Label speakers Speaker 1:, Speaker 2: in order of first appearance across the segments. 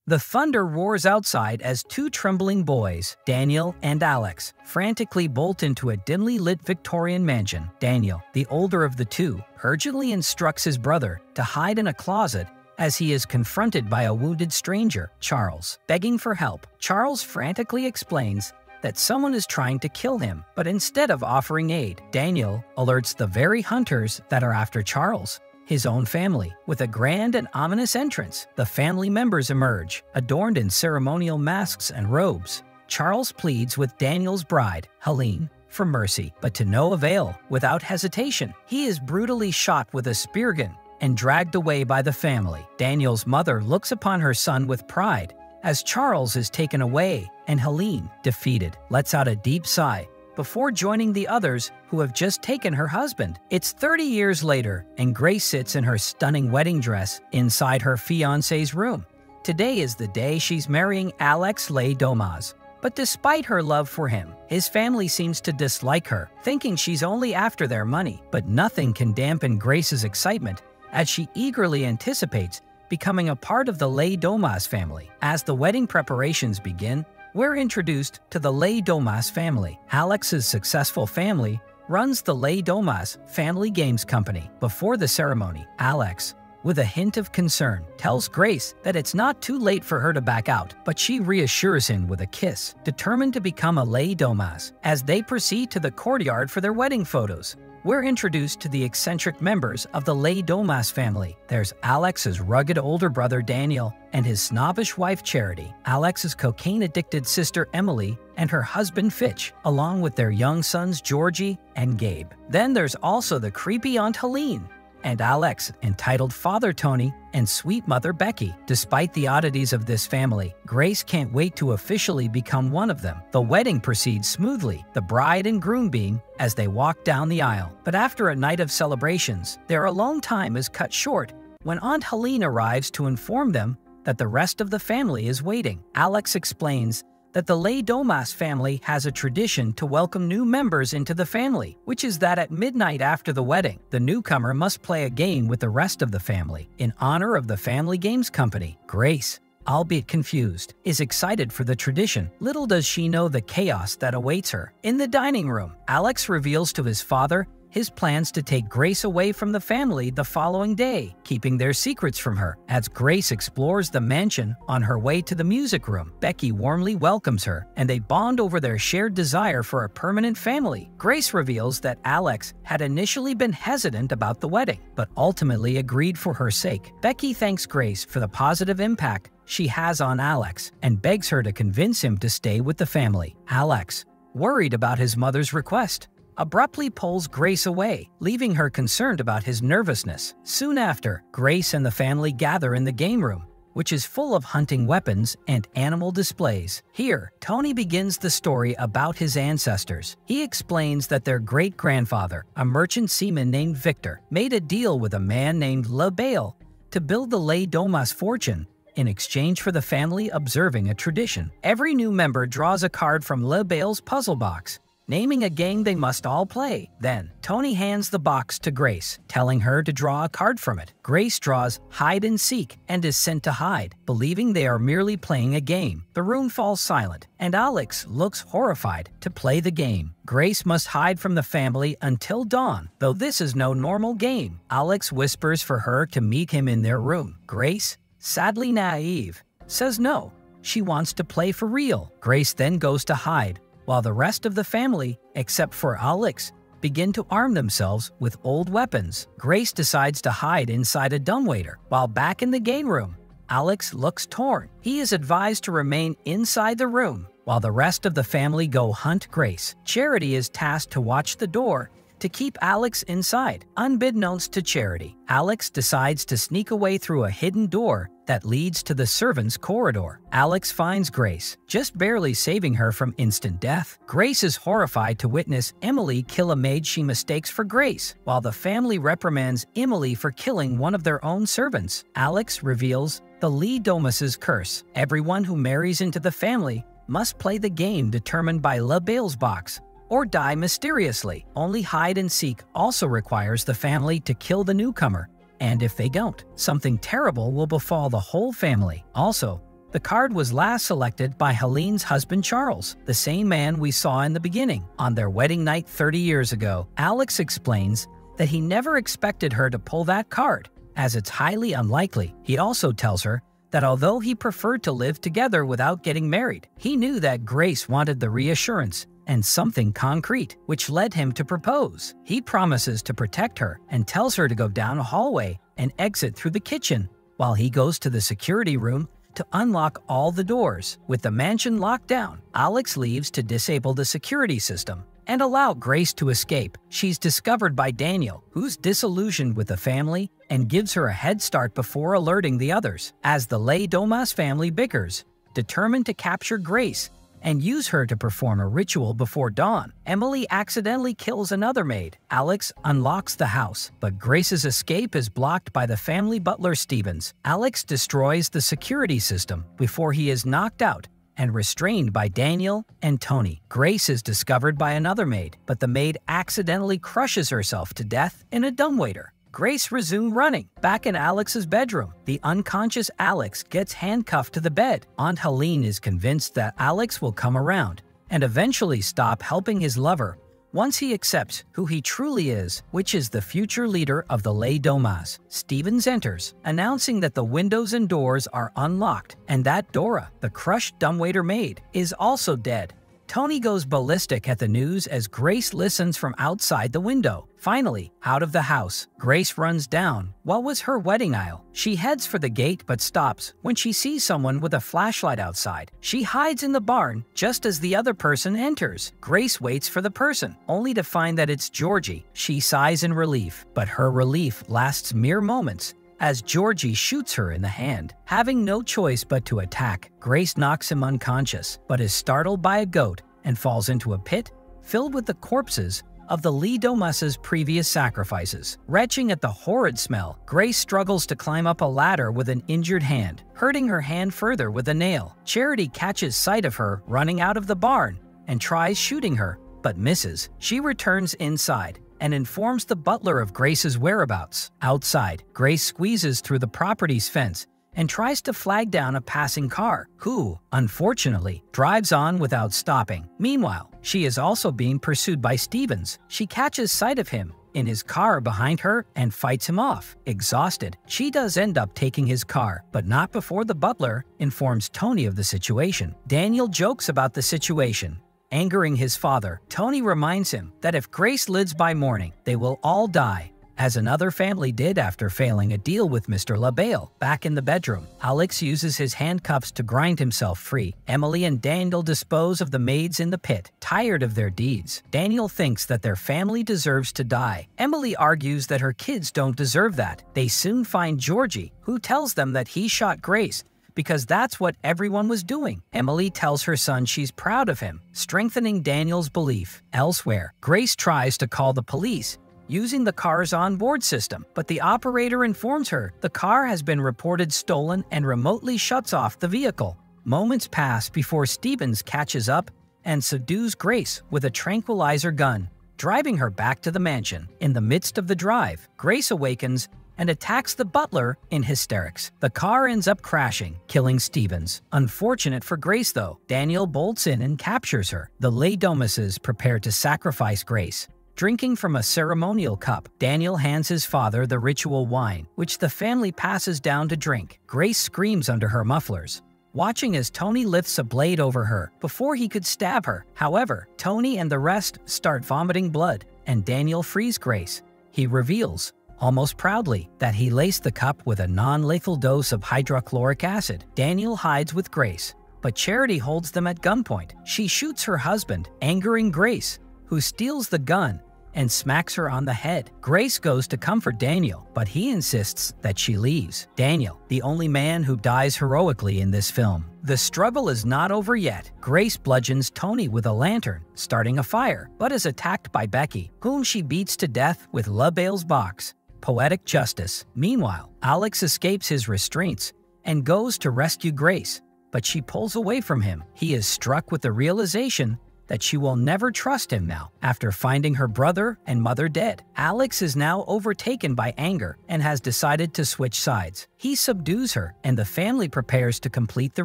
Speaker 1: The thunder roars outside as two trembling boys, Daniel and Alex, frantically bolt into a dimly lit Victorian mansion. Daniel, the older of the two, urgently instructs his brother to hide in a closet as he is confronted by a wounded stranger, Charles. Begging for help, Charles frantically explains that someone is trying to kill him, but instead of offering aid, Daniel alerts the very hunters that are after Charles, his own family. With a grand and ominous entrance, the family members emerge, adorned in ceremonial masks and robes. Charles pleads with Daniel's bride, Helene, for mercy, but to no avail. Without hesitation, he is brutally shot with a spear gun and dragged away by the family. Daniel's mother looks upon her son with pride as Charles is taken away, and Helene, defeated, lets out a deep sigh before joining the others who have just taken her husband. It's 30 years later, and Grace sits in her stunning wedding dress inside her fiancé's room. Today is the day she's marrying Alex Le Domas. But despite her love for him, his family seems to dislike her, thinking she's only after their money. But nothing can dampen Grace's excitement as she eagerly anticipates becoming a part of the Le Domas family. As the wedding preparations begin, we're introduced to the Le Domas family. Alex's successful family runs the Le Domas Family Games Company. Before the ceremony, Alex, with a hint of concern, tells Grace that it's not too late for her to back out, but she reassures him with a kiss, determined to become a Le Domas. As they proceed to the courtyard for their wedding photos, we're introduced to the eccentric members of the Le Domas family. There's Alex's rugged older brother Daniel and his snobbish wife Charity, Alex's cocaine-addicted sister Emily, and her husband Fitch, along with their young sons Georgie and Gabe. Then there's also the creepy Aunt Helene and Alex, entitled Father Tony, and sweet mother Becky. Despite the oddities of this family, Grace can't wait to officially become one of them. The wedding proceeds smoothly, the bride and groom being as they walk down the aisle. But after a night of celebrations, their alone time is cut short when Aunt Helene arrives to inform them that the rest of the family is waiting. Alex explains that the Le Domas family has a tradition to welcome new members into the family, which is that at midnight after the wedding, the newcomer must play a game with the rest of the family in honor of the Family Games Company. Grace, albeit confused, is excited for the tradition. Little does she know the chaos that awaits her. In the dining room, Alex reveals to his father his plans to take Grace away from the family the following day, keeping their secrets from her. As Grace explores the mansion on her way to the music room, Becky warmly welcomes her, and they bond over their shared desire for a permanent family. Grace reveals that Alex had initially been hesitant about the wedding, but ultimately agreed for her sake. Becky thanks Grace for the positive impact she has on Alex and begs her to convince him to stay with the family. Alex, worried about his mother's request, abruptly pulls Grace away, leaving her concerned about his nervousness. Soon after, Grace and the family gather in the game room, which is full of hunting weapons and animal displays. Here, Tony begins the story about his ancestors. He explains that their great-grandfather, a merchant seaman named Victor, made a deal with a man named Le Bail to build the Le Domas fortune in exchange for the family observing a tradition. Every new member draws a card from Le Bail's puzzle box, naming a game they must all play. Then, Tony hands the box to Grace, telling her to draw a card from it. Grace draws hide and seek and is sent to hide, believing they are merely playing a game. The room falls silent, and Alex looks horrified to play the game. Grace must hide from the family until dawn. Though this is no normal game, Alex whispers for her to meet him in their room. Grace, sadly naive, says no. She wants to play for real. Grace then goes to hide, while the rest of the family, except for Alex, begin to arm themselves with old weapons. Grace decides to hide inside a dumbwaiter. While back in the game room, Alex looks torn. He is advised to remain inside the room, while the rest of the family go hunt Grace. Charity is tasked to watch the door to keep Alex inside. Unbeknownst to Charity, Alex decides to sneak away through a hidden door that leads to the servants' corridor. Alex finds Grace, just barely saving her from instant death. Grace is horrified to witness Emily kill a maid she mistakes for Grace, while the family reprimands Emily for killing one of their own servants. Alex reveals the Le Domas' curse. Everyone who marries into the family must play the game determined by Le Bail's box, or die mysteriously. Only hide and seek also requires the family to kill the newcomer, and if they don't, something terrible will befall the whole family. Also, The card was last selected by Helene's husband Charles, the same man we saw in the beginning. On their wedding night 30 years ago, Alex explains that he never expected her to pull that card, as it's highly unlikely. He also tells her that although he preferred to live together without getting married, he knew that Grace wanted the reassurance and something concrete, which led him to propose. He promises to protect her and tells her to go down a hallway and exit through the kitchen, while he goes to the security room to unlock all the doors. With the mansion locked down, Alex leaves to disable the security system and allow Grace to escape. She's discovered by Daniel, who's disillusioned with the family and gives her a head start before alerting the others. As the Le Domas family bickers, determined to capture Grace and use her to perform a ritual before dawn, Emily accidentally kills another maid. Alex unlocks the house, but Grace's escape is blocked by the family butler Stevens. Alex destroys the security system before he is knocked out and restrained by Daniel and Tony. Grace is discovered by another maid, but the maid accidentally crushes herself to death in a dumbwaiter. Grace resumed running. Back in Alex's bedroom, the unconscious Alex gets handcuffed to the bed. Aunt Helene is convinced that Alex will come around and eventually stop helping his lover once he accepts who he truly is, which is the future leader of the Le Domas. Stevens enters, announcing that the windows and doors are unlocked and that Dora, the crushed dumbwaiter maid, is also dead. Tony goes ballistic at the news as Grace listens from outside the window. Finally, out of the house, Grace runs down what was her wedding aisle. She heads for the gate but stops when she sees someone with a flashlight outside. She hides in the barn just as the other person enters. Grace waits for the person, only to find that it's Georgie. She sighs in relief, but her relief lasts mere moments as Georgie shoots her in the hand. Having no choice but to attack, Grace knocks him unconscious, but is startled by a goat and falls into a pit filled with the corpses of the Le Domas' previous sacrifices. Retching at the horrid smell, Grace struggles to climb up a ladder with an injured hand, hurting her hand further with a nail. Charity catches sight of her running out of the barn and tries shooting her, but misses. She returns inside and informs the butler of Grace's whereabouts. Outside, Grace squeezes through the property's fence and tries to flag down a passing car, who, unfortunately, drives on without stopping. Meanwhile, she is also being pursued by Stevens. She catches sight of him in his car behind her and fights him off. Exhausted, she does end up taking his car, but not before the butler informs Tony of the situation. Daniel jokes about the situation, angering his father. Tony reminds him that if Grace lives by morning, they will all die, as another family did after failing a deal with Mr. LaBelle. Back in the bedroom, Alex uses his handcuffs to grind himself free. Emily and Daniel dispose of the maids in the pit, tired of their deeds. Daniel thinks that their family deserves to die. Emily argues that her kids don't deserve that. They soon find Georgie, who tells them that he shot Grace because that's what everyone was doing. Emily tells her son she's proud of him, strengthening Daniel's belief. Elsewhere, Grace tries to call the police using the car's onboard system, but the operator informs her the car has been reported stolen and remotely shuts off the vehicle. Moments pass before Stevens catches up and subdues Grace with a tranquilizer gun, driving her back to the mansion. In the midst of the drive, Grace awakens and attacks the butler in hysterics. The car ends up crashing, killing Stevens. Unfortunate for Grace though, Daniel bolts in and captures her. The Le Domases prepare to sacrifice Grace. Drinking from a ceremonial cup, Daniel hands his father the ritual wine, which the family passes down to drink. Grace screams under her mufflers, watching as Tony lifts a blade over her before he could stab her. However, Tony and the rest start vomiting blood, and Daniel frees Grace. He reveals, almost proudly, that he laced the cup with a non-lethal dose of hydrochloric acid. Daniel hides with Grace, but Charity holds them at gunpoint. She shoots her husband, angering Grace, who steals the gun and smacks her on the head. Grace goes to comfort Daniel, but he insists that she leaves. Daniel, the only man who dies heroically in this film. The struggle is not over yet. Grace bludgeons Tony with a lantern, starting a fire, but is attacked by Becky, whom she beats to death with LaBelle's box. Poetic justice. Meanwhile, Alex escapes his restraints and goes to rescue Grace, but she pulls away from him. He is struck with the realization that she will never trust him now after finding her brother and mother dead. Alex is now overtaken by anger and has decided to switch sides. He subdues her, and the family prepares to complete the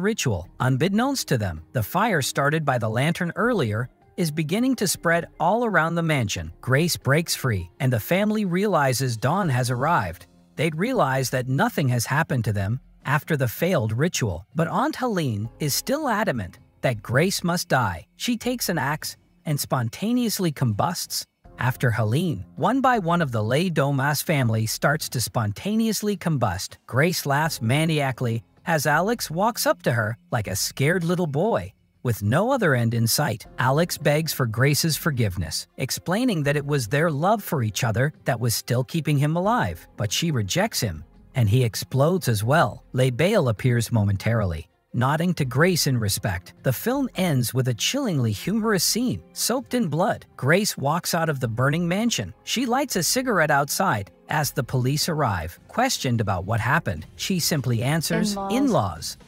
Speaker 1: ritual. Unbeknownst to them, the fire started by the lantern earlier is beginning to spread all around the mansion. Grace breaks free, and the family realizes dawn has arrived. They'd realize that nothing has happened to them after the failed ritual. But Aunt Helene is still adamant that Grace must die. She takes an axe and spontaneously combusts after Helene. One by one of the Les Domas family starts to spontaneously combust. Grace laughs maniacally as Alex walks up to her like a scared little boy. With no other end in sight, Alex begs for Grace's forgiveness, explaining that it was their love for each other that was still keeping him alive. But she rejects him, and he explodes as well. Le Bail appears momentarily, nodding to Grace in respect. The film ends with a chillingly humorous scene, soaked in blood. Grace walks out of the burning mansion. She lights a cigarette outside as the police arrive. Questioned about what happened, she simply answers, "In-laws."